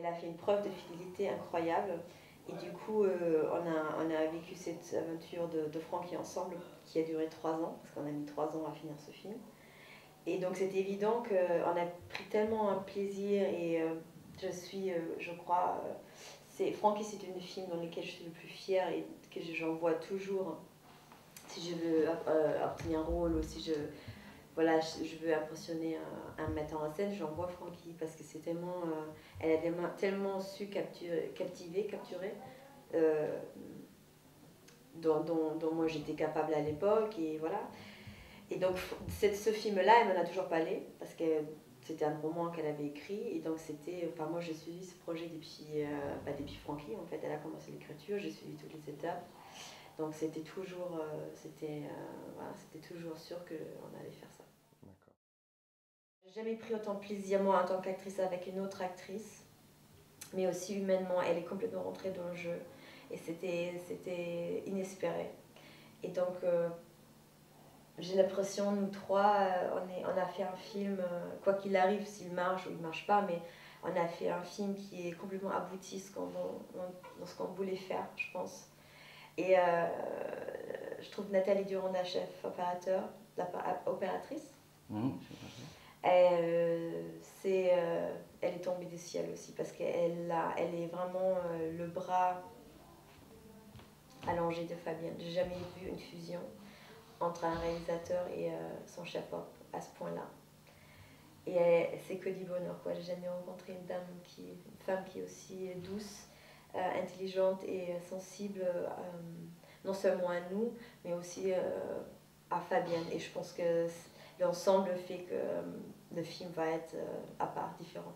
Elle a fait une preuve de fidélité incroyable. Et du coup, on a vécu cette aventure de Francky ensemble qui a duré 3 ans, parce qu'on a mis 3 ans à finir ce film. Et donc c'est évident qu'on a pris tellement un plaisir et je crois, Francky, c'est une des films dans lesquels je suis le plus fière et que j'en vois toujours si je veux obtenir un rôle ou si je veux impressionner un metteur en scène, j'envoie Francky parce que c'est tellement, elle a tellement su capturer, euh, dont moi j'étais capable à l'époque et voilà. Et donc ce film-là, elle m'en a toujours parlé parce que c'était un roman qu'elle avait écrit et donc enfin moi j'ai suivi ce projet depuis Francky en fait, elle a commencé l'écriture, j'ai suivi toutes les étapes. Donc c'était toujours sûr qu'on allait faire ça. D'accord. J'ai jamais pris autant de plaisir moi en tant qu'actrice avec une autre actrice, mais aussi humainement, elle est complètement rentrée dans le jeu et c'était inespéré. Et donc j'ai l'impression, nous trois, on a fait un film, quoi qu'il arrive, s'il marche ou il marche pas, mais on a fait un film qui est complètement abouti dans ce qu'on voulait faire, je pense. Et je trouve Nathalie Durand, la chef opératrice, elle, elle est tombée du ciel aussi parce elle est vraiment le bras allongé de Fabienne. J'ai jamais vu une fusion entre un réalisateur et son chef-op à ce point-là. Et c'est que du bonheur, quoi. J'ai jamais rencontré une femme qui est aussi douce, intelligente et sensible, non seulement à nous, mais aussi à Fabienne. Et je pense que l'ensemble fait que le film va être à part, différent.